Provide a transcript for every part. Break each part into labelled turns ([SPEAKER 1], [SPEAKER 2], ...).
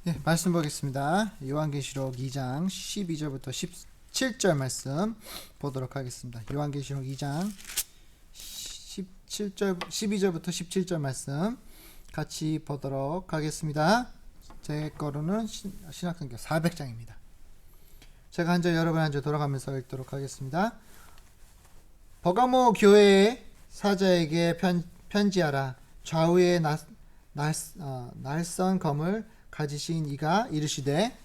[SPEAKER 1] 네, 말씀 보겠습니다. 요한계시록 2장 12절부터 17절 말씀 보도록 하겠습니다. 요한계시록 2장 12절부터 17절 말씀 같이 보도록 하겠습니다. 제 거로는 신약성경 400장입니다. 제가 한 절 여러분 한 절 돌아가면서 읽도록 하겠습니다. 버가모 교회의 사자에게 편지하라. 좌우에 날선 검을 가지신 이가 이르시되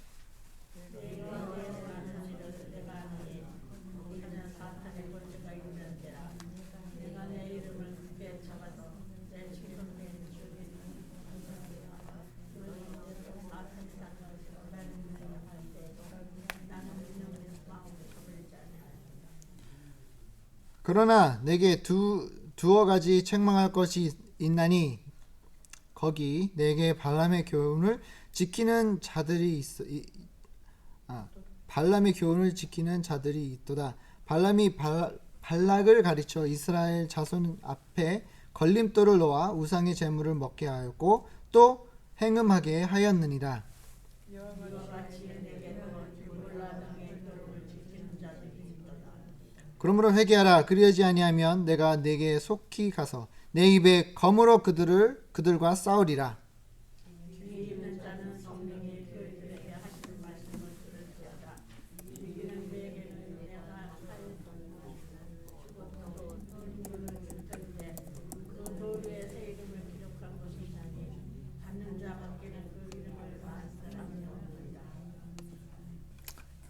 [SPEAKER 1] 그러나 내게 두어 가지 책망할 것이 있나니 거기 내게 발람의 교훈을 지키는 자들이 발람의 교훈을 지키는 자들이 있도다. 발람이 발락을 가르쳐 이스라엘 자손 앞에 걸림돌을 놓아 우상의 제물을 먹게 하였고 또 행음하게 하였느니라. 그러므로 회개하라. 그리하지 아니하면 내가 네게 속히 가서 내 입에 검으로 그들과 싸우리라.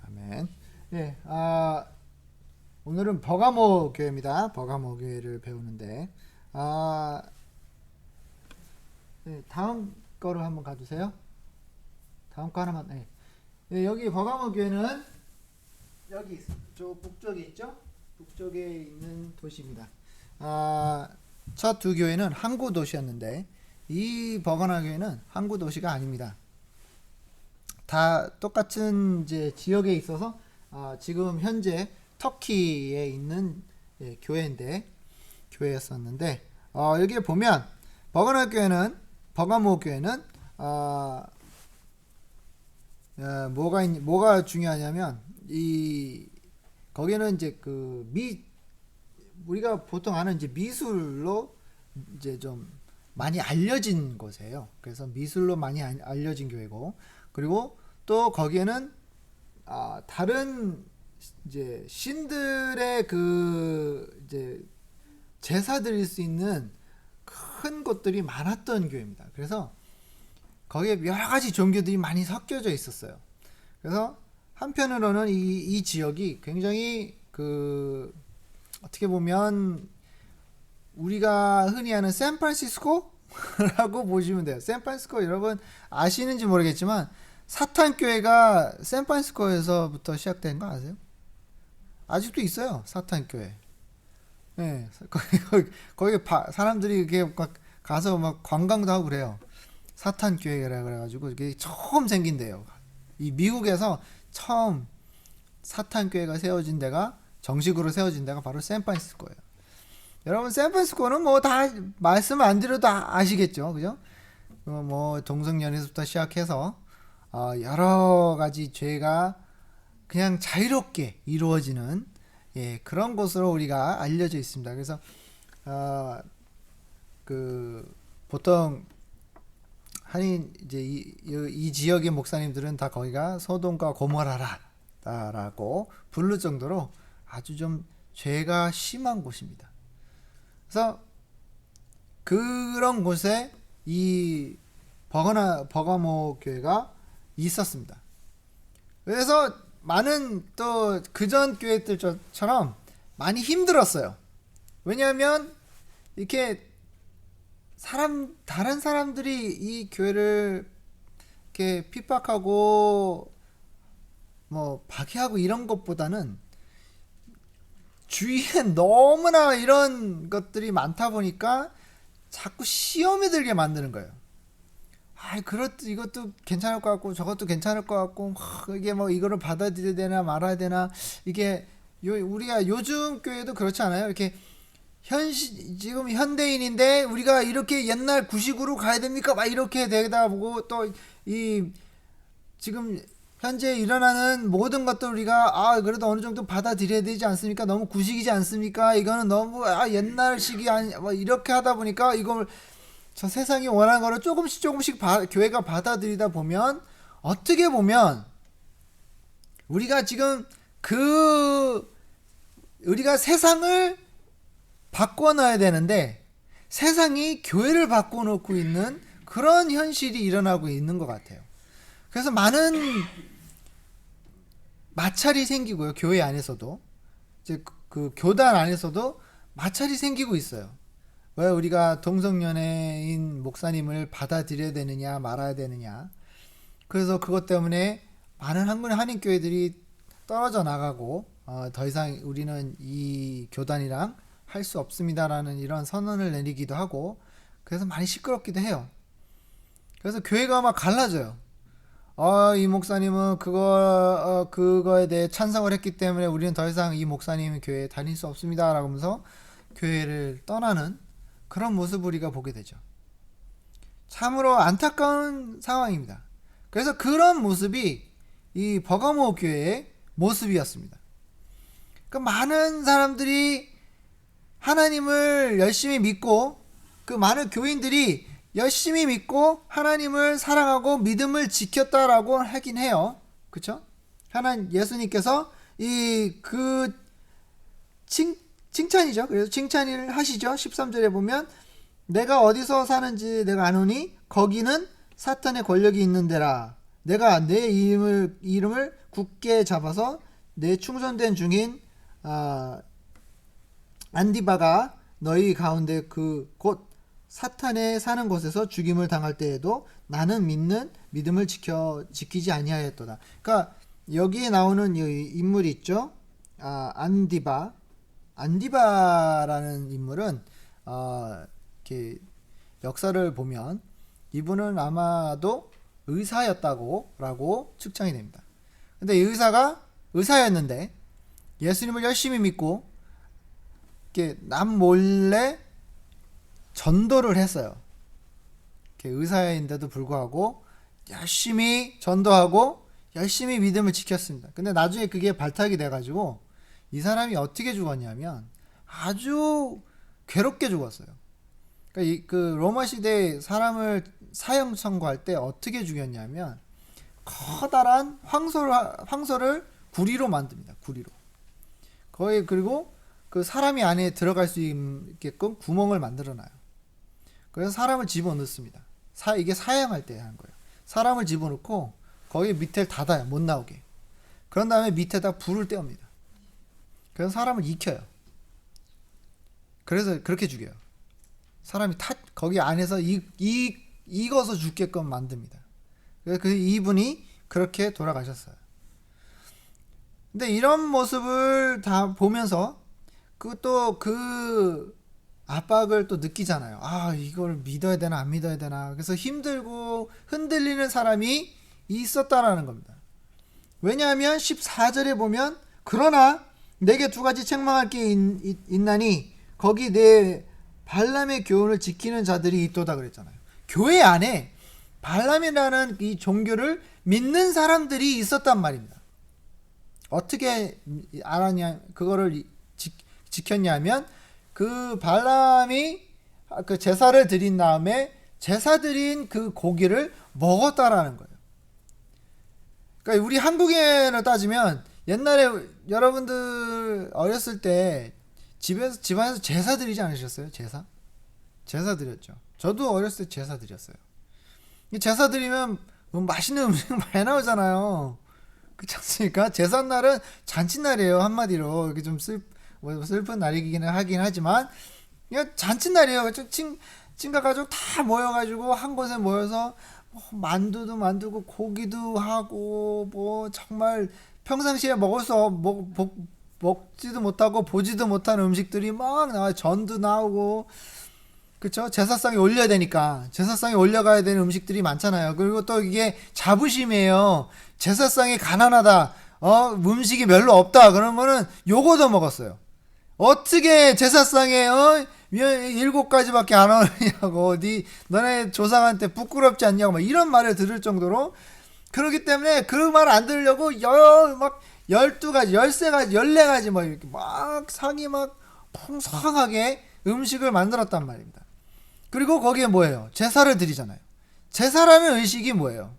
[SPEAKER 1] 아멘. 네, 오늘은 버가모 교회입니다. 버가모 교회를 배우는데 네, 다음 거를 한번 가주세요. 다음 거 하나만. 네. 네, 여기 버가모 교회는 여기 저 북쪽에 있죠? 북쪽에 있는 도시입니다. 첫 두 교회는 항구 도시였는데 이 버가모 교회는 항구 도시가 아닙니다. 다 똑같은 이제 지역에 있어서 지금 현재 터키에 있는 교회였었는데 여기에 보면 버가모 교회는 뭐가 중요하냐면 거기는 이제 우리가 보통 아는 이제 미술로 이제 좀 많이 알려진 곳이에요. 그래서 미술로 많이 알려진 교회고, 그리고 또 거기에는 다른 이제 신들의 이제 제사 드릴 수 있는 큰 곳들이 많았던 교회입니다. 그래서 거기에 여러 가지 종교들이 많이 섞여져 있었어요. 그래서 한편으로는 이 지역이 굉장히 어떻게 보면 우리가 흔히 아는 샌프란시스코라고 보시면 돼요. 샌프란시스코 여러분 아시는지 모르겠지만 사탄교회가 샌프란시스코에서부터 시작된 거 아세요? 아직도 있어요. 사탄교회. 네, 거기 사람들이 이렇게 가서 막 관광도 하고 그래요. 사탄교회라 그래가지고 이게 처음 생긴 데요. 이 미국에서 처음 사탄교회가 세워진 데가 정식으로 세워진 데가 바로 샌프란시스코예요. 여러분 샌프란시스코는 뭐 다 말씀 안 드려도 아시겠죠, 그죠? 뭐 동성연애부터 시작해서 여러 가지 죄가 그냥 자유롭게 이루어지는 그런 곳으로 우리가 알려져 있습니다. 그래서 보통 이제 이 지역의 목사님들은 다 거기가 소돔과 고모라라고 부를 정도로 아주 좀 죄가 심한 곳입니다. 그래서 그런 곳에 이 버가모 교회가 있었습니다. 그래서 많은 또 그전 교회들처럼 많이 힘들었어요. 왜냐하면 이렇게 다른 사람들이 이 교회를 이렇게 핍박하고 뭐 박해하고 이런 것보다는 주위에 너무나 이런 것들이 많다 보니까 자꾸 시험에 들게 만드는 거예요. 이것도 괜찮을 것 같고 저것도 괜찮을 것 같고 이게 뭐 이거를 받아들여야 되나 말아야 되나, 이게 우리가 요즘 교회도 그렇지 않아요? 이렇게 지금 현대인인데 우리가 이렇게 옛날 구식으로 가야 됩니까? 막 이렇게 되다 보고 또 지금 현재 일어나는 모든 것들 우리가 그래도 어느 정도 받아들여야 되지 않습니까? 너무 구식이지 않습니까? 이거는 너무 옛날식이 아니 뭐 이렇게 하다 보니까 이걸 저 세상이 원하는 거를 조금씩 교회가 받아들이다 보면 어떻게 보면 우리가 지금 우리가 세상을 바꿔놔야 되는데 세상이 교회를 바꿔놓고 있는 그런 현실이 일어나고 있는 것 같아요. 그래서 많은 마찰이 생기고요. 교회 안에서도 이제 그 교단 안에서도 마찰이 생기고 있어요. 왜 우리가 동성연애인 목사님을 받아들여야 되느냐 말아야 되느냐. 그래서 그것 때문에 많은 한인교회들이 떨어져 나가고 더 이상 우리는 이 교단이랑 할 수 없습니다라는 이런 선언을 내리기도 하고 그래서 많이 시끄럽기도 해요. 그래서 교회가 막 갈라져요. 이 목사님은 그거에 대해 찬성을 했기 때문에 우리는 더 이상 이 목사님 교회에 다닐 수 없습니다 라고 하면서 교회를 떠나는 그런 모습을 우리가 보게 되죠. 참으로 안타까운 상황입니다. 그래서 그런 모습이 이 버가모 교회의 모습이었습니다. 그러니까 많은 사람들이 하나님을 열심히 믿고 그 많은 교인들이 열심히 믿고 하나님을 사랑하고 믿음을 지켰다라고 하긴 해요. 그렇죠? 예수님께서 칭찬이죠. 그래서 칭찬을 하시죠. 13절에 보면 내가 어디서 사는지 내가 아노니 거기는 사탄의 권력이 있는 데라. 내가 내 이름을 굳게 잡아서 내 충성된 중인 안디바가 너희 가운데 곧 사탄에 사는 곳에서 죽임을 당할 때에도 나는 믿음을 지키지 아니하였도다. 그러니까 여기에 나오는 이 인물이 있죠. 안디바라는 인물은 이렇게 역사를 보면 이분은 아마도 의사였다고 측정이 됩니다. 근데 이 의사가 의사였는데 예수님을 열심히 믿고 이렇게 남몰래 전도를 했어요. 이렇게 의사인데도 불구하고 열심히 전도하고 열심히 믿음을 지켰습니다. 근데 나중에 그게 발탁이 돼가지고 이 사람이 어떻게 죽었냐면 아주 괴롭게 죽었어요. 그러니까 그 로마 시대에 사람을 사형 선고할 때 어떻게 죽였냐면 커다란 황소를 구리로 만듭니다. 구리로. 거의 그리고 그 사람이 안에 들어갈 수 있게끔 구멍을 만들어 놔요. 그래서 사람을 집어넣습니다. 이게 사형할 때 하는 거예요. 사람을 집어넣고 거기 밑에 닫아요. 못 나오게. 그런 다음에 밑에다 불을 떼웁니다. 그래서 사람을 익혀요. 그래서 그렇게 죽여요. 사람이 거기 안에서 익어서 죽게끔 만듭니다. 그래서 이분이 그렇게 돌아가셨어요. 근데 이런 모습을 다 보면서 그 압박을 또 느끼잖아요. 이걸 믿어야 되나 안 믿어야 되나. 그래서 힘들고 흔들리는 사람이 있었다라는 겁니다. 왜냐하면 14절에 보면 그러나 내게 두 가지 책망할 게 있나니 거기 내 발람의 교훈을 지키는 자들이 있도다 그랬잖아요. 교회 안에 발람이라는 이 종교를 믿는 사람들이 있었단 말입니다. 어떻게 알았냐, 그거를 지켰냐면 그 발람이 그 제사를 드린 다음에 제사 드린 그 고기를 먹었다라는 거예요. 그러니까 우리 한국인을 따지면 옛날에 여러분들 어렸을 때 집안에서 제사 드리지 않으셨어요? 제사 드렸죠. 저도 어렸을 때 제사 드렸어요. 제사 드리면 맛있는 음식 많이 나오잖아요. 그렇지 않습니까? 제삿날은 잔칫날이에요. 한마디로 이렇게 좀 슬픈 날이긴 하긴 하지만 그냥 잔칫날이에요. 친가 가족 다 모여가지고 한 곳에 모여서 만두도 만들고 고기도 하고 뭐 정말 평상시에 먹지도 못하고 보지도 못하는 음식들이 막 나와요. 전도 나오고, 그쵸? 제사상에 올려야 되니까 제사상에 올려가야 되는 음식들이 많잖아요. 그리고 또 이게 자부심이에요. 제사상이 가난하다, 음식이 별로 없다 그러면은 요거도 먹었어요. 어떻게 제사상에 7가지밖에 안 오느냐고, 너네 조상한테 부끄럽지 않냐고 막 이런 말을 들을 정도로 그렇기 때문에 그 말 안 들으려고 막 12가지, 13가지, 14가지 막 이렇게 막 상이 막 풍성하게 음식을 만들었단 말입니다. 그리고 거기에 뭐예요? 제사를 드리잖아요. 제사라는 의식이 뭐예요?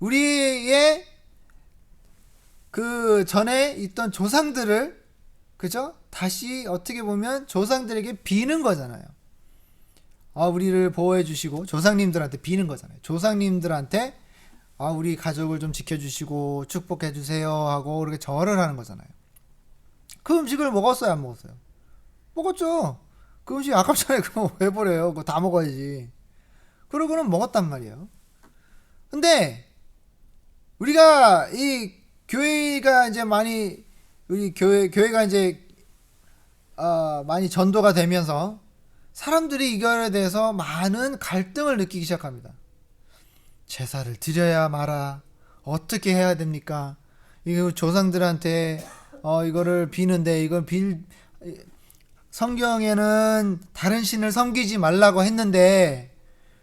[SPEAKER 1] 우리의 그 전에 있던 조상들을, 그죠? 다시 어떻게 보면 조상들에게 비는 거잖아요. 우리를 보호해 주시고, 조상님들한테 비는 거잖아요. 조상님들한테 우리 가족을 좀 지켜주시고 축복해 주세요 하고 그렇게 절을 하는 거잖아요. 그 음식을 먹었어요, 안 먹었어요? 먹었죠. 그 음식 아깝잖아요. 그거 왜 버려요? 그거 다 먹어야지. 그러고는 먹었단 말이에요. 근데 우리가 이 교회가 이제 많이, 우리 교회가 이제 많이 전도가 되면서 사람들이 이거에 대해서 많은 갈등을 느끼기 시작합니다. 제사를 드려야 마라, 어떻게 해야 됩니까? 이거 조상들한테 이거를 비는데, 이걸 성경에는 다른 신을 섬기지 말라고 했는데,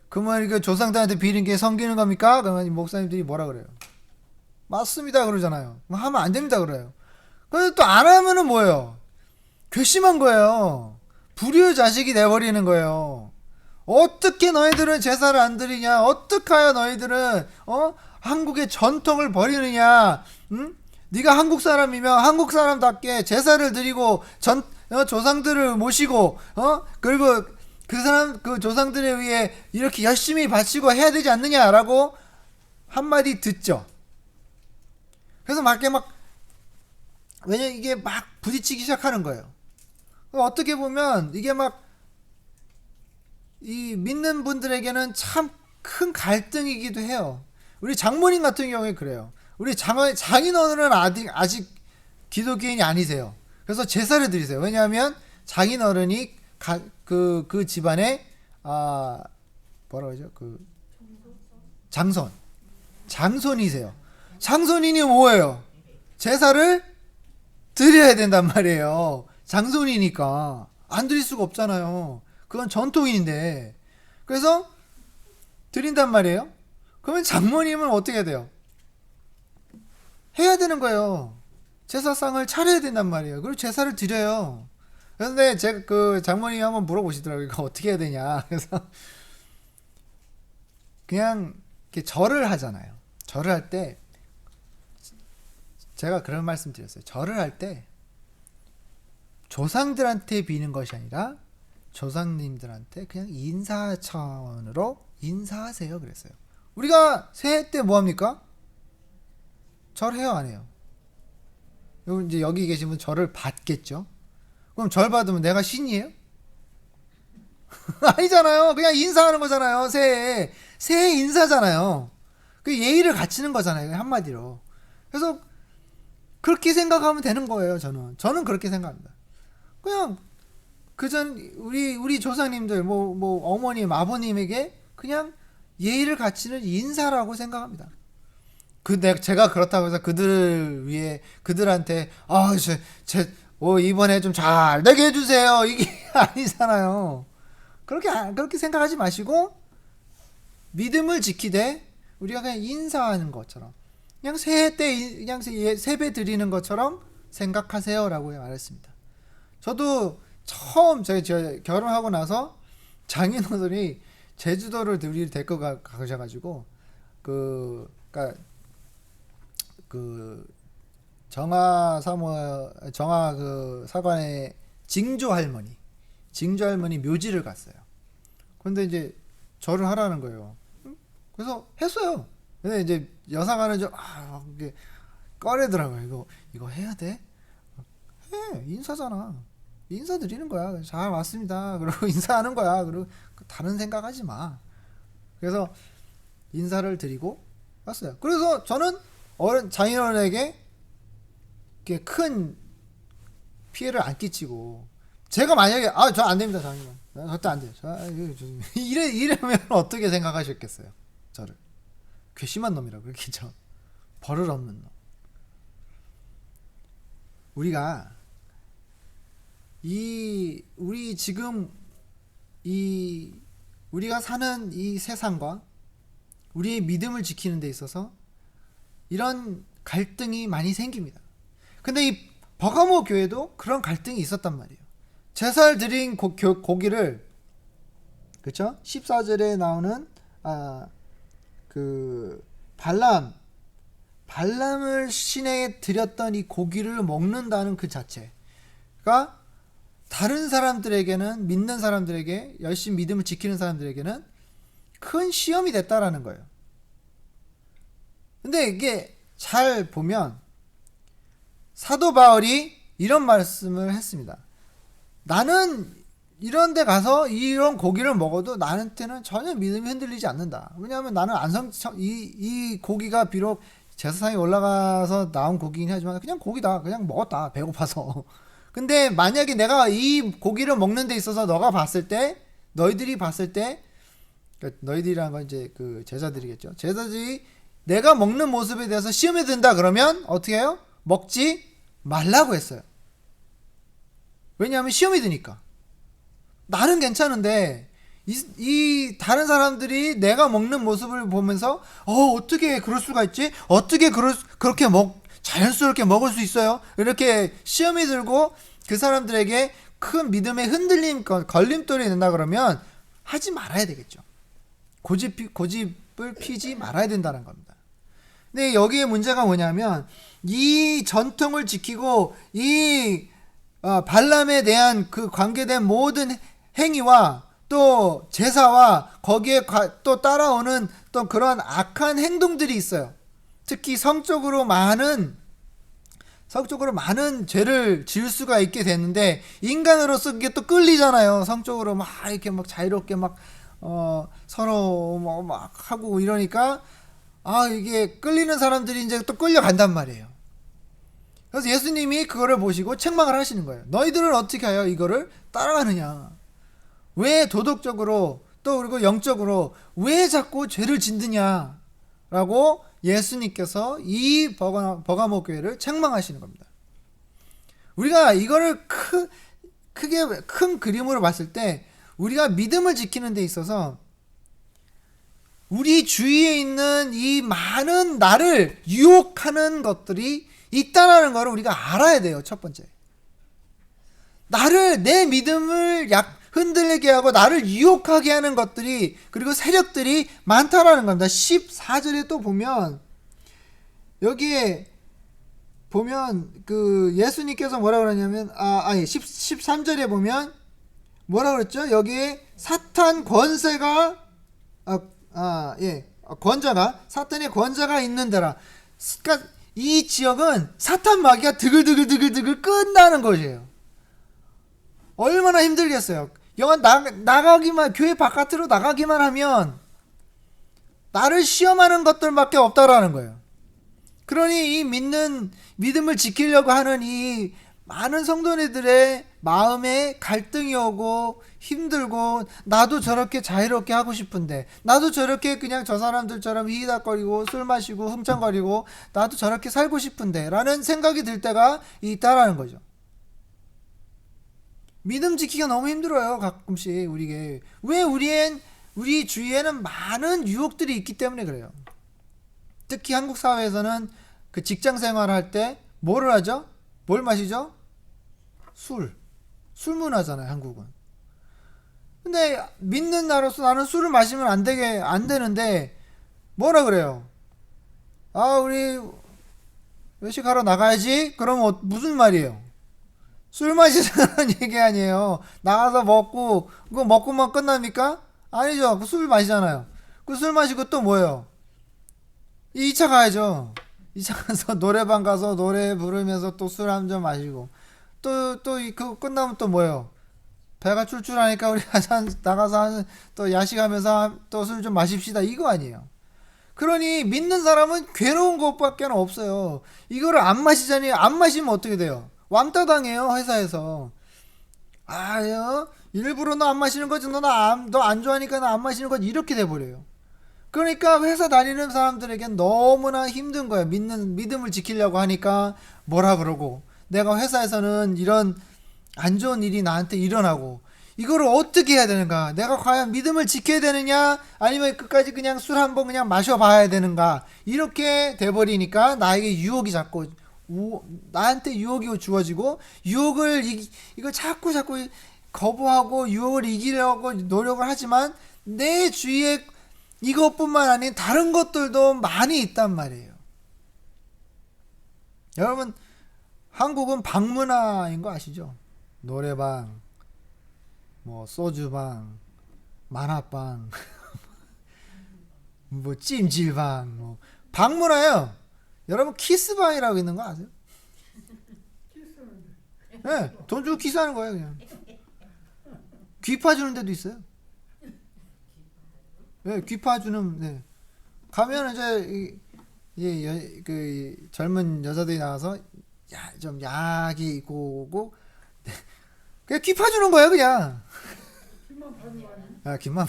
[SPEAKER 1] 그러면 이거 조상들한테 비는 게 섬기는 겁니까? 그러면 목사님들이 뭐라 그래요? 맞습니다 그러잖아요. 하면 안 됩니다 그래요. 근데 또 안 하면은 뭐예요? 괘씸한 거예요. 불효의 자식이 돼버리는 거예요. 어떻게 너희들은 제사를 안 드리냐? 어떻게 하여 너희들은 한국의 전통을 버리느냐? 응? 네가 한국 사람이면 한국 사람답게 제사를 드리고 조상들을 모시고 그리고 그 조상들에 의해 이렇게 열심히 바치고 해야 되지 않느냐라고 한마디 듣죠. 그래서 왜냐면 이게 막 부딪히기 시작하는 거예요. 어떻게 보면 이게 이 믿는 분들에게는 참 큰 갈등이기도 해요. 우리 장모님 같은 경우에 그래요. 우리 장인어른은 아직 기독교인이 아니세요. 그래서 제사를 드리세요. 왜냐하면 장인어른이 그 집안의 뭐라고 하죠? 장손이세요. 장손이니 뭐예요? 제사를 드려야 된단 말이에요. 장손이니까 안 드릴 수가 없잖아요. 그건 전통인데. 그래서 드린단 말이에요. 그러면 장모님은 어떻게 해야 돼요? 해야 되는 거예요. 제사상을 차려야 된단 말이에요. 그리고 제사를 드려요. 그런데 제가 그 장모님이 한번 물어보시더라고요. 이거 어떻게 해야 되냐. 그래서 그냥 이렇게 절을 하잖아요. 절을 할 때 제가 그런 말씀 드렸어요. 절을 할 때 조상들한테 비는 것이 아니라 조상님들한테 그냥 인사 차원으로 인사하세요 그랬어요. 우리가 새해 때 뭐합니까? 절해요 안 해요? 이제 여기 계신 분 절을 받겠죠? 그럼 절 받으면 내가 신이에요? 아니잖아요. 그냥 인사하는 거잖아요. 새해 인사잖아요. 그 예의를 갖추는 거잖아요. 한마디로. 그래서 그렇게 생각하면 되는 거예요. 저는 그렇게 생각합니다. 그냥 우리 조상님들 뭐 어머님 아버님에게 그냥 예의를 갖추는 인사라고 생각합니다. 제가 그렇다고 해서 그들한테 이번에 좀 잘 되게 해주세요 이게 아니잖아요. 그렇게 생각하지 마시고 믿음을 지키되 우리가 그냥 인사하는 것처럼 그냥 새해 때 그냥 세배 드리는 것처럼 생각하세요라고 말했습니다. 저도 처음 제가 결혼하고 나서 장인어른이 제주도를 우리를 데리고 가셔가지고 그러니까 정화 그 사관의 징조 할머니 묘지를 갔어요. 근데 이제 절을 하라는 거예요. 그래서 했어요. 근데 이제 여사관은 좀 이게 꺼내더라고요. 이거 해야 돼? 해, 인사잖아. 인사드리는 거야. 잘 왔습니다. 그러고 인사하는 거야. 그리고 다른 생각하지 마. 그래서 인사를 드리고 왔어요. 그래서 저는 장인어른에게 큰 피해를 안 끼치고, 제가 만약에 저 안 됩니다 장인어른, 절대 안 돼요. 이러면 어떻게 생각하셨겠어요? 저를 괘씸한 놈이라고 그랬겠죠. 버릇 없는 놈. 우리가 우리 지금 우리가 사는 이 세상과 우리의 믿음을 지키는 데 있어서 이런 갈등이 많이 생깁니다. 근데 이 버가모 교회도 그런 갈등이 있었단 말이에요. 제사를 드린 고기를, 그렇죠? 14절에 나오는 그 발람을 신에게 드렸던 이 고기를 먹는다는 그 자체가 다른 사람들에게는, 믿는 사람들에게, 열심히 믿음을 지키는 사람들에게는 큰 시험이 됐다라는 거예요. 근데 이게 잘 보면 사도 바울이 이런 말씀을 했습니다. 나는 이런 데 가서 이런 고기를 먹어도 나한테는 전혀 믿음이 흔들리지 않는다. 왜냐하면 나는 이 고기가 비록 제사상에 올라가서 나온 고기긴 하지만 그냥 고기다. 그냥 먹었다. 배고파서. 근데 만약에 내가 이 고기를 먹는 데 있어서 너희들이 봤을 때, 너희들이라는 건 이제 그 제자들이겠죠. 제자들이 내가 먹는 모습에 대해서 시험에 든다 그러면 어떻게 해요? 먹지 말라고 했어요. 왜냐하면 시험이 드니까. 나는 괜찮은데 이 다른 사람들이 내가 먹는 모습을 보면서 어떻게 그럴 수가 있지? 어떻게 그렇게 자연스럽게 먹을 수 있어요? 이렇게 시험이 들고 그 사람들에게 큰 믿음의 흔들림, 걸림돌이 된다 그러면 하지 말아야 되겠죠. 고집을 피지 말아야 된다는 겁니다. 근데 여기에 문제가 뭐냐면 이 전통을 지키고 이 발람에 대한 그 관계된 모든 행위와 또 제사와 거기에 또 따라오는 또 그런 악한 행동들이 있어요. 특히 성적으로 많은 죄를 지을 수가 있게 됐는데 인간으로서 그게 또 끌리잖아요. 성적으로 막 이렇게 막 자유롭게 막 서로 막 하고 이러니까 이게 끌리는 사람들이 이제 또 끌려간단 말이에요. 그래서 예수님이 그거를 보시고 책망을 하시는 거예요. 너희들은 어떻게 하여 이거를 따라가느냐? 왜 도덕적으로 또 그리고 영적으로 왜 자꾸 죄를 짓느냐? 라고 예수님께서 이 버가모 교회를 책망하시는 겁니다. 우리가 이거를 크게 큰 그림으로 봤을 때 우리가 믿음을 지키는 데 있어서 우리 주위에 있는 이 많은 나를 유혹하는 것들이 있다라는 걸 우리가 알아야 돼요. 첫 번째. 내 믿음을 흔들리게 하고 나를 유혹하게 하는 것들이, 그리고 세력들이 많다라는 겁니다. 14절에 또 보면, 여기에 보면 그 예수님께서 뭐라 그러냐면 13절에 보면 뭐라 그랬죠? 여기에 사탄 권세가 사탄의 권자가 있는 데라. 그러니까 이 지역은 사탄 마귀가 드글드글 끝나는 것이에요. 얼마나 힘들겠어요. 나가기만, 교회 바깥으로 나가기만 하면 나를 시험하는 것들밖에 없다라는 거예요. 그러니 이 믿음을 지키려고 하는 이 많은 성도들의 마음에 갈등이 오고 힘들고, 나도 저렇게 자유롭게 하고 싶은데, 나도 저렇게 그냥 저 사람들처럼 히히닥거리고 술 마시고 흥청거리고 나도 저렇게 살고 싶은데 라는 생각이 들 때가 있다라는 거죠. 믿음 지키기가 너무 힘들어요. 가끔씩 우리에게. 왜? 우리 주위에는 많은 유혹들이 있기 때문에 그래요. 특히 한국 사회에서는 그 직장 생활할 때 뭐를 하죠? 뭘 마시죠? 술 문화잖아요, 한국은. 근데 믿는 나로서 나는 술을 마시면 안 되는데 뭐라 그래요? 우리 외식하러 나가야지? 그러면 무슨 말이에요? 술 마시자는 얘기 아니에요. 나가서 그거 먹고만 끝납니까? 아니죠. 술 마시잖아요. 그 술 마시고 또 뭐예요? 2차 가야죠. 2차 가서 노래방 가서 노래 부르면서 또 술 한 잔 마시고 또 그거 끝나면 또 뭐예요? 배가 출출하니까 우리 나가서 또 야식하면서 또 술 좀 마십시다, 이거 아니에요. 그러니 믿는 사람은 괴로운 것밖에 없어요. 이거를 안 마시자니, 안 마시면 어떻게 돼요? 왕따 당해요, 회사에서. 일부러 너 안 마시는 거지, 너 안 좋아하니까 나 안 마시는 거지, 이렇게 돼버려요. 그러니까 회사 다니는 사람들에겐 너무나 힘든 거예요. 믿음을 지키려고 하니까 뭐라 그러고, 내가 회사에서는 이런 안 좋은 일이 나한테 일어나고, 이거를 어떻게 해야 되는가? 내가 과연 믿음을 지켜야 되느냐? 아니면 끝까지 그냥 술 한 번 그냥 마셔봐야 되는가? 이렇게 돼버리니까 나에게 유혹이 자꾸 나한테 유혹이 주어지고 유혹을 이거 자꾸 거부하고 유혹을 이기려고 노력을 하지만 내 주위에 이것뿐만 아닌 다른 것들도 많이 있단 말이에요. 여러분, 한국은 방문화인 거 아시죠? 노래방, 뭐 소주방, 만화방, 뭐 찜질방, 뭐 방문화예요. 여러분 키스방이라고 있는 거 아세요? 네, 돈 주고 키스하는 거예요, 그냥. 귀 파주는 데도 있어요. 네, 귀 파주는, 네. 가면 이제 그 젊은 여자들이 나와서 좀 약이 있고 오고 그냥 귀 파주는 거예요, 그냥. 귀만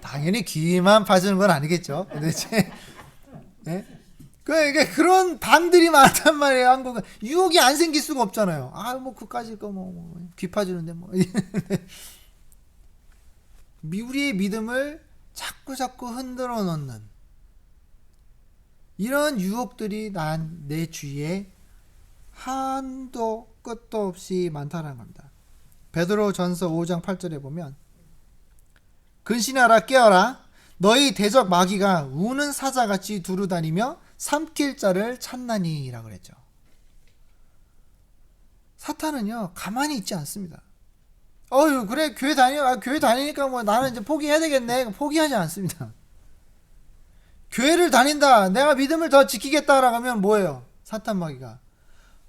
[SPEAKER 1] 당연히 귀만 파주는 건 아니겠죠. 근데 이제 네? 그러니까 그런 방들이 많단 말이에요. 한국은 유혹이 안 생길 수가 없잖아요. 뭐 그까짓 거 귀 파주는데 뭐 우리의 믿음을 자꾸 흔들어 놓는 이런 유혹들이 내 주위에 한도 끝도 없이 많다는 겁니다. 베드로전서 5장 8절에 보면 근신하라 깨어라 너희 대적 마귀가 우는 사자같이 두루다니며 삼킬 자를 찾나니 라고 그랬죠. 사탄은요 가만히 있지 않습니다. 그래 교회 다니니까 뭐 나는 이제 포기해야 되겠네. 포기하지 않습니다. 교회를 다닌다, 내가 믿음을 더 지키겠다라고 하면 뭐예요? 사탄 마귀가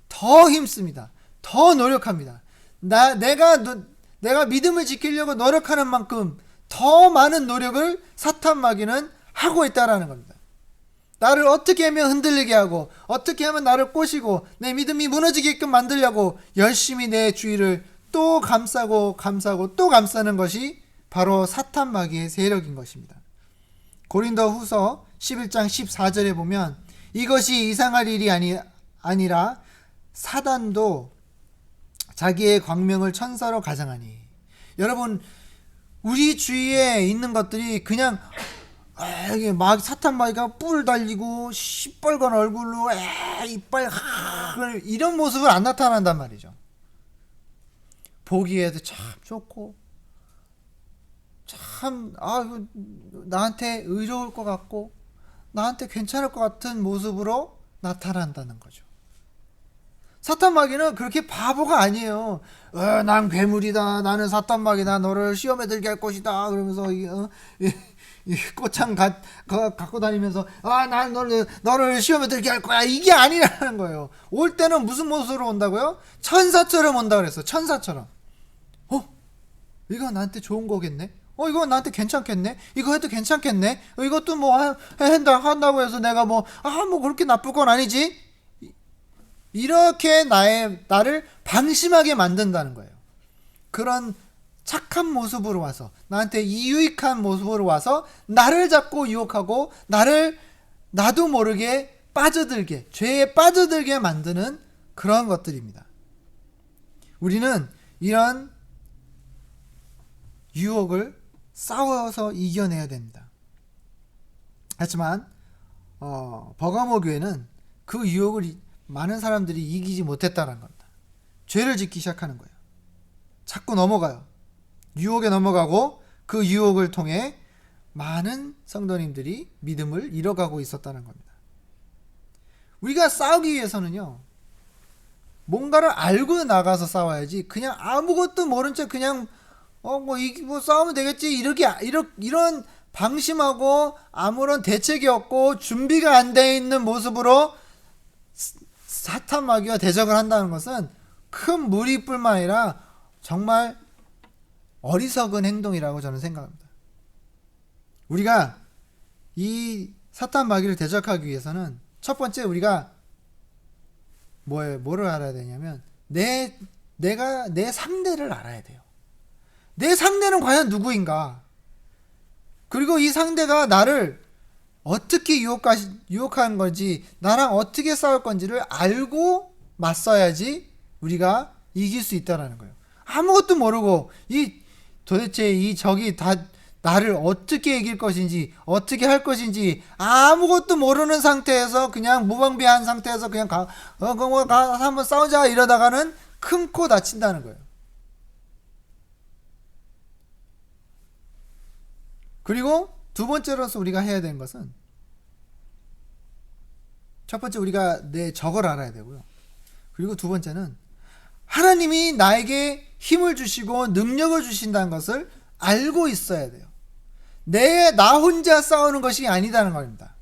[SPEAKER 1] 더 힘씁니다. 더 노력합니다. 내가 믿음을 지키려고 노력하는 만큼 더 많은 노력을 사탄 마귀는 하고 있다라는 겁니다. 나를 어떻게 하면 흔들리게 하고 어떻게 하면 나를 꼬시고 내 믿음이 무너지게끔 만들려고 열심히 내 주위를 또 감싸고 또 감싸는 것이 바로 사탄 마귀의 세력인 것입니다. 고린도 후서 11장 14절에 보면 이것이 이상할 일이 아니라 사단도 자기의 광명을 천사로 가장하니. 여러분, 우리 주위에 있는 것들이 그냥 사탄 마귀가 뿔 달리고 시뻘건 얼굴로 이빨 이런 모습을 안 나타난단 말이죠. 보기에도 참 좋고 참 나한테 의로울 것 같고 나한테 괜찮을 것 같은 모습으로 나타난다는 거죠. 사탄 마귀는 그렇게 바보가 아니에요. 난 괴물이다, 나는 사탄 마귀다, 너를 시험에 들게 할 것이다 그러면서 꽃창 갖고 다니면서 난 너를 시험에 들게 할 거야, 이게 아니라는 거예요. 올 때는 무슨 모습으로 온다고요? 천사처럼 온다 그랬어. 천사처럼. 이거 나한테 좋은 거겠네. 이거 나한테 괜찮겠네. 이거 해도 괜찮겠네. 이것도 뭐 한다고 해서 내가 뭐 그렇게 나쁠 건 아니지. 이렇게 나를 방심하게 만든다는 거예요. 그런 착한 모습으로 와서, 나한테 유익한 모습으로 와서 나를 자꾸 유혹하고 나도 모르게 죄에 빠져들게 만드는 그런 것들입니다. 우리는 이런 유혹을 싸워서 이겨내야 됩니다. 하지만 버가모 교회는 그 유혹을 많은 사람들이 이기지 못했다는 겁니다. 죄를 짓기 시작하는 거예요. 자꾸 넘어가요. 유혹에 넘어가고 그 유혹을 통해 많은 성도님들이 믿음을 잃어가고 있었다는 겁니다. 우리가 싸우기 위해서는요, 뭔가를 알고 나가서 싸워야지 그냥 아무것도 모른 채 그냥 싸우면 되겠지 이런 방심하고 아무런 대책이 없고 준비가 안 돼 있는 모습으로 사탄 마귀와 대적을 한다는 것은 큰 무리뿐만 아니라 정말 어리석은 행동이라고 저는 생각합니다. 우리가 이 사탄 마귀를 대적하기 위해서는 첫 번째 우리가 뭐를 알아야 되냐면 내가 내 상대를 알아야 돼요. 내 상대는 과연 누구인가? 그리고 이 상대가 나를 어떻게 유혹하는 건지, 나랑 어떻게 싸울 건지를 알고 맞서야지 우리가 이길 수 있다는 거예요. 아무것도 모르고 도대체 이 적이 다 나를 어떻게 이길 것인지 어떻게 할 것인지 아무것도 모르는 상태에서 그냥 무방비한 상태에서 그냥 한번 싸우자 이러다가는 큰 코 다친다는 거예요. 그리고 두 번째로서 우리가 해야 되는 것은, 첫 번째 우리가 내 적을 알아야 되고요. 그리고 두 번째는 하나님이 나에게 힘을 주시고 능력을 주신다는 것을 알고 있어야 돼요. 나 혼자 싸우는 것이 아니다는 겁니다.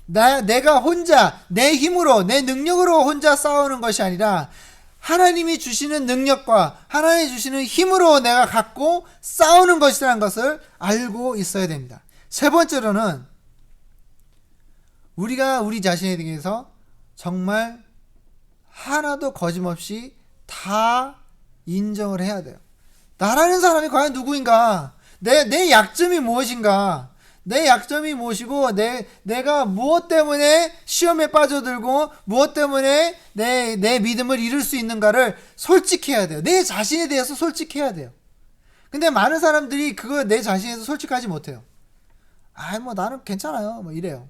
[SPEAKER 1] 내가 혼자 내 힘으로 내 능력으로 혼자 싸우는 것이 아니라 하나님이 주시는 능력과 하나님이 주시는 힘으로 내가 갖고 싸우는 것이라는 것을 알고 있어야 됩니다. 세 번째로는 우리가 우리 자신에 대해서 정말 하나도 거짓없이 다 인정을 해야 돼요. 나라는 사람이 과연 누구인가? 내 약점이 무엇인가? 내 약점이 무엇이고 내가 무엇 때문에 시험에 빠져들고 무엇 때문에 내 믿음을 잃을 수 있는가를 솔직해야 돼요. 내 자신에 대해서 솔직해야 돼요. 근데 많은 사람들이 그거 내 자신에 대해서 솔직하지 못해요. 뭐 나는 괜찮아요. 뭐 이래요.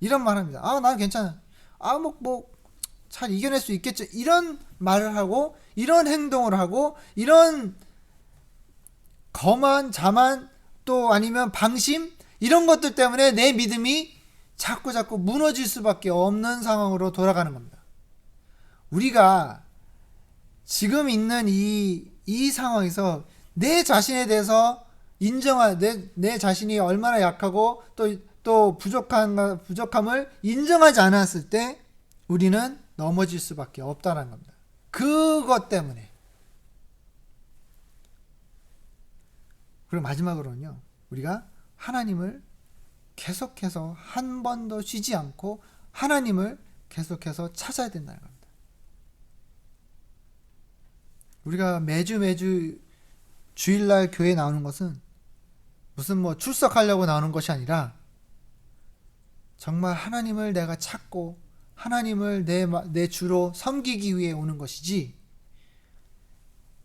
[SPEAKER 1] 이런 말 합니다. 나는 괜찮아. 잘 이겨낼 수 있겠죠. 이런 말을 하고 이런 행동을 하고 이런 거만 자만 또 아니면 방심 이런 것들 때문에 내 믿음이 자꾸 무너질 수밖에 없는 상황으로 돌아가는 겁니다. 우리가 지금 있는 이 상황에서 내 자신에 대해서 내 자신이 얼마나 약하고 또 부족함을 인정하지 않았을 때 우리는 넘어질 수밖에 없다는 겁니다. 그것 때문에. 그리고 마지막으로는요, 우리가 하나님을 계속해서 한 번도 쉬지 않고 하나님을 계속해서 찾아야 된다는 겁니다. 우리가 매주 주일날 교회에 나오는 것은 무슨 출석하려고 나오는 것이 아니라 정말 하나님을 내가 찾고 하나님을 내 주로 섬기기 위해 오는 것이지,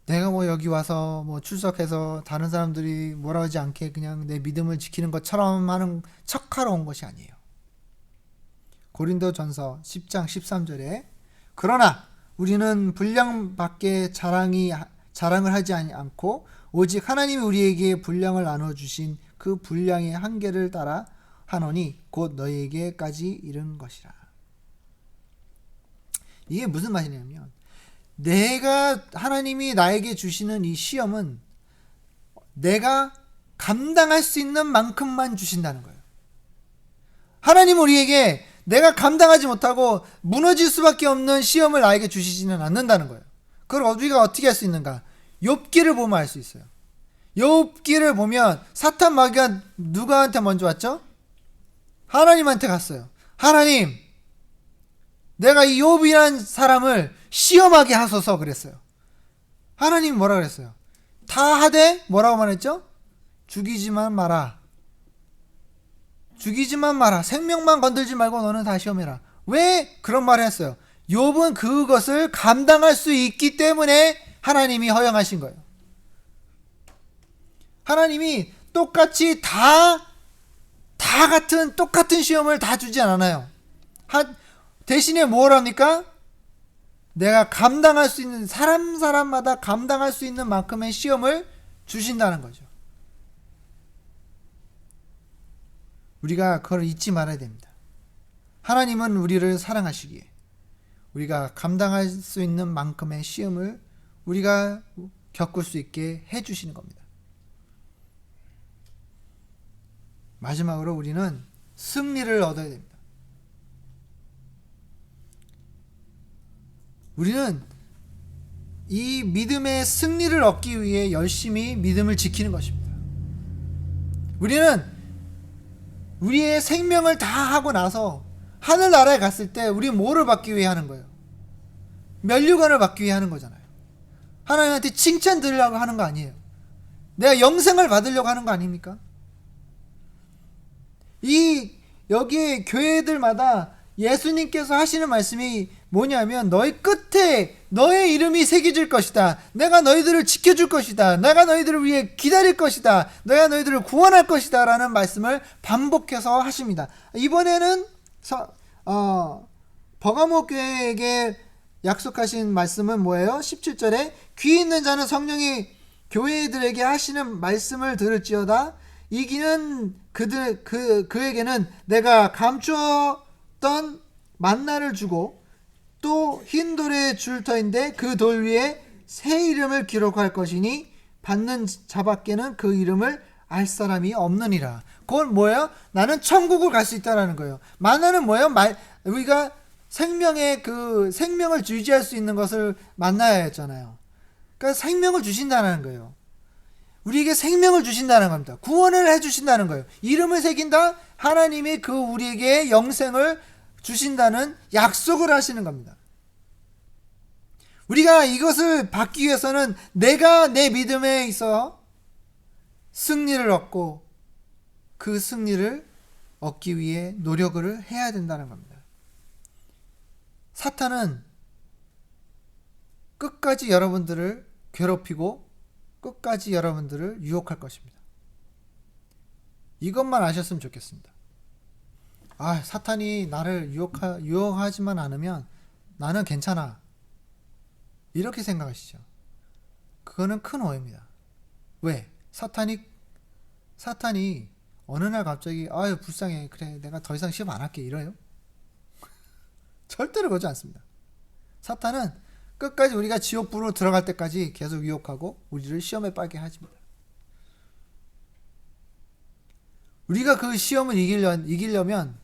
[SPEAKER 1] 내가 여기 와서 출석해서 다른 사람들이 뭐라 하지 않게 그냥 내 믿음을 지키는 것처럼 하는 척하러 온 것이 아니에요. 고린도전서 10장 13절에 그러나 우리는 분량밖에 자랑을 하지 않고 오직 하나님이 우리에게 분량을 나눠주신 그 분량의 한계를 따라 하노니 곧 너희에게까지 이른 것이라. 이게 무슨 말이냐면, 하나님이 나에게 주시는 이 시험은 내가 감당할 수 있는 만큼만 주신다는 거예요. 하나님은 우리에게 내가 감당하지 못하고 무너질 수밖에 없는 시험을 나에게 주시지는 않는다는 거예요. 그걸 우리가 어떻게 할 수 있는가? 욥기를 보면 알 수 있어요. 욥기를 보면 사탄 마귀가 누구한테 먼저 왔죠? 하나님한테 갔어요. 하나님, 내가 이 욥이라는 사람을 시험하게 하소서 그랬어요. 하나님이 뭐라 그랬어요? 다 하되 뭐라고 말했죠? 죽이지만 마라. 생명만 건들지 말고 너는 다 시험해라. 왜 그런 말을 했어요? 욥은 그것을 감당할 수 있기 때문에 하나님이 허용하신 거예요. 하나님이 똑같이 똑같은 시험을 다 주지 않아요. 대신에 뭘 합니까? 내가 감당할 수 있는, 사람마다 감당할 수 있는 만큼의 시험을 주신다는 거죠. 우리가 그걸 잊지 말아야 됩니다. 하나님은 우리를 사랑하시기에 우리가 감당할 수 있는 만큼의 시험을 우리가 겪을 수 있게 해주시는 겁니다. 마지막으로 우리는 승리를 얻어야 됩니다. 우리는 이 믿음의 승리를 얻기 위해 열심히 믿음을 지키는 것입니다. 우리는 우리의 생명을 다 하고 나서 하늘나라에 갔을 때 우리 뭐를 받기 위해 하는 거예요? 면류관을 받기 위해 하는 거잖아요. 하나님한테 칭찬 드리려고 하는 거 아니에요. 내가 영생을 받으려고 하는 거 아닙니까? 여기 교회들마다 예수님께서 하시는 말씀이 뭐냐면 너희 끝에 너의 이름이 새겨질 것이다. 내가 너희들을 지켜줄 것이다. 내가 너희들을 위해 기다릴 것이다. 내가 너희들을 구원할 것이다 라는 말씀을 반복해서 하십니다. 이번에는 버가모 교회에게 약속하신 말씀은 뭐예요? 17절에 귀 있는 자는 성령이 교회들에게 하시는 말씀을 들을지어다. 이기는 그에게는 내가 감추었던 만나를 주고 또 흰 돌에 줄 터인데 그 돌 위에 새 이름을 기록할 것이니 받는 자밖에는 그 이름을 알 사람이 없느니라. 그건 뭐예요? 나는 천국을 갈 수 있다라는 거예요. 만나는 뭐예요? 우리가 생명의 그 생명을 유지할 수 있는 것을 만나야 했잖아요. 그러니까 생명을 주신다는 거예요. 우리에게 생명을 주신다는 겁니다. 구원을 해주신다는 거예요. 이름을 새긴다? 하나님이 그 우리에게 영생을 주신다는 약속을 하시는 겁니다. 우리가 이것을 받기 위해서는 내가 내 믿음에 있어 승리를 얻고 그 승리를 얻기 위해 노력을 해야 된다는 겁니다. 사탄은 끝까지 여러분들을 괴롭히고 끝까지 여러분들을 유혹할 것입니다. 이것만 아셨으면 좋겠습니다. 사탄이 나를 유혹하지만 않으면 나는 괜찮아. 이렇게 생각하시죠. 그거는 큰 오해입니다. 왜? 사탄이 어느 날 갑자기 불쌍해. 그래 내가 더 이상 시험 안 할게. 이래요? 절대로 그러지 않습니다. 사탄은 끝까지 우리가 지옥불로 들어갈 때까지 계속 유혹하고 우리를 시험에 빠게 하십니다. 우리가 그 시험을 이기려면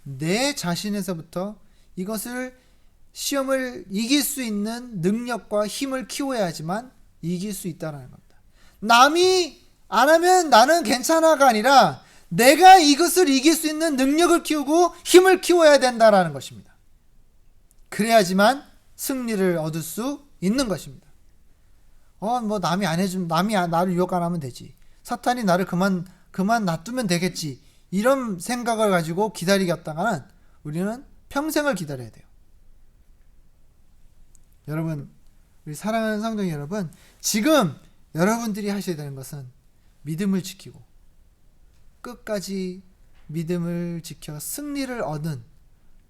[SPEAKER 1] 내 자신에서부터 이것을 시험을 이길 수 있는 능력과 힘을 키워야지만 이길 수 있다는 겁니다. 남이 안 하면 나는 괜찮아가 아니라 내가 이것을 이길 수 있는 능력을 키우고 힘을 키워야 된다라는 것입니다. 그래야지만 승리를 얻을 수 있는 것입니다. 남이 안 해주면 남이 나를 유혹 안 하면 되지. 사탄이 나를 그만 놔두면 되겠지. 이런 생각을 가지고 기다리겠다가는 우리는 평생을 기다려야 돼요. 여러분, 우리 사랑하는 성도 여러분, 지금 여러분들이 하셔야 되는 것은 믿음을 지키고 끝까지 믿음을 지켜 승리를 얻은,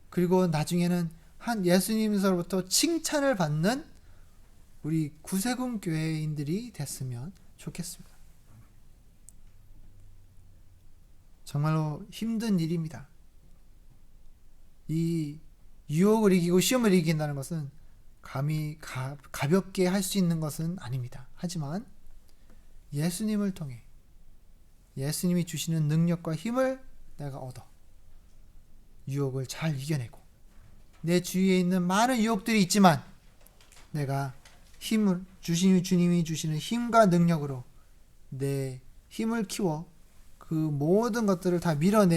[SPEAKER 1] 그리고 나중에는 한 예수님으로부터 칭찬을 받는 우리 구세군 교회인들이 됐으면 좋겠습니다. 정말로 힘든 일입니다. 이 유혹을 이기고 시험을 이긴다는 것은 감히 가볍게 할 수 있는 것은 아닙니다. 하지만 예수님을 통해 예수님이 주시는 능력과 힘을 내가 얻어 유혹을 잘 이겨내고, 내 주위에 있는 많은 유혹들이 있지만 내가 주님이 주시는 힘과 능력으로 내 힘을 키워 그 모든 것들을 다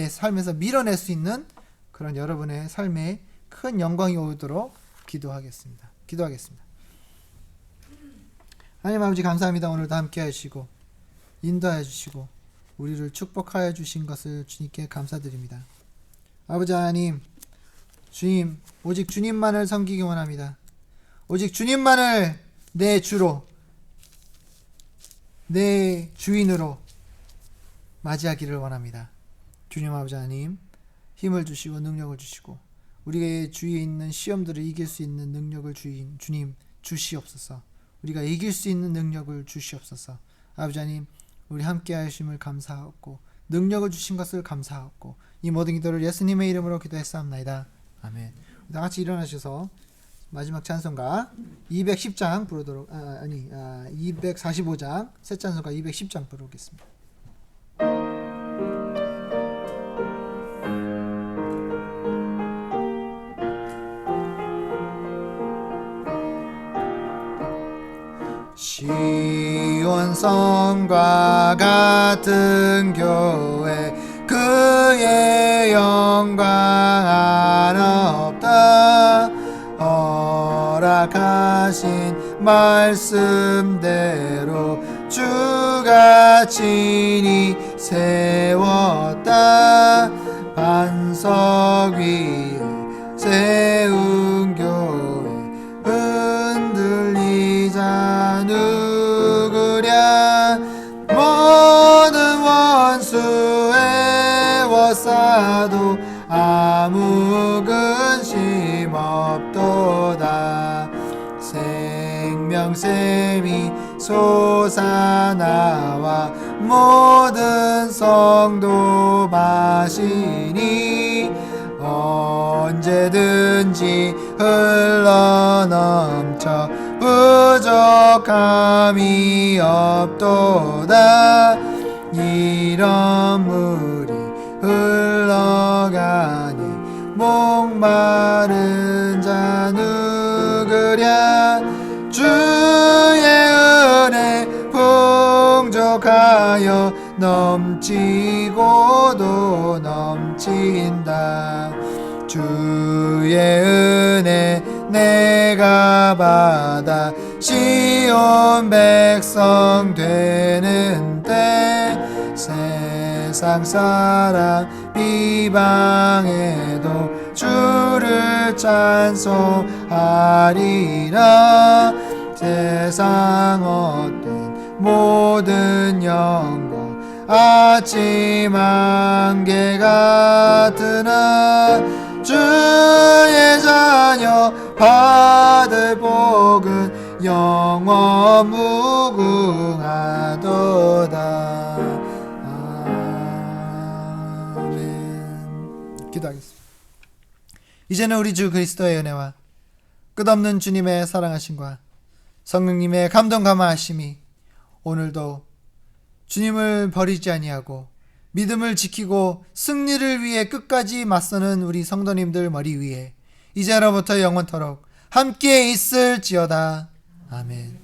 [SPEAKER 1] 삶에서 밀어낼 수 있는 그런 여러분의 삶에 큰 영광이 오도록 기도하겠습니다. 하나님 아버지, 감사합니다. 오늘도 함께 하시고 인도하여 주시고 우리를 축복하여 주신 것을 주님께 감사드립니다. 아버지 하나님, 주님, 오직 주님만을 섬기기 원합니다. 오직 주님만을 내 주로, 내 주인으로 맞이하기를 원합니다. 주님 아버지 하나님, 힘을 주시고 능력을 주시고 우리의 주위에 있는 시험들을 이길 수 있는 능력을 주님 주시옵소서. 우리가 이길 수 있는 능력을 주시옵소서. 아버지 하나님, 우리 함께 하심을 감사하고 능력을 주신 것을 감사하고 이 모든 기도를 예수님의 이름으로 기도했사옵나이다. 아멘. 다 같이 일어나셔서 마지막 찬송가 210장 부르도록 245장 새 찬송가 210장 부르겠습니다. 시온성과 같은 교회, 그의 영광 하나 없다. 허락하신 말씀대로 주가 친히 세웠다. 반석 위에 세운 교회 흔들리자 누구랴. 모든 원수 애워싸도 아무 근심 없도다. 생명샘이 솟아나와 모든 성도 마시니 언제든지 흘러넘쳐 부족함이 없도다. 이런 물이 흘러가니 목마른 자 누구랴. 주의 은혜 풍족하여 넘치고도 넘친다. 주의 은혜 내가 받아 시온 백성 되는 때 세상 사람 비방해도 주를 찬송하리라. 세상 헛된 모든 영광 아침 안개 같으나 주의 자녀 받을 복은 영원 무궁하도다. 아멘. 기도하겠습니다. 이제는 우리 주 그리스도의 은혜와 끝없는 주님의 사랑하심과 성령님의 감동 감화하심이 오늘도 주님을 버리지 아니하고 믿음을 지키고 승리를 위해 끝까지 맞서는 우리 성도님들 머리 위에 이제로부터 영원토록 함께 있을지어다. 아멘.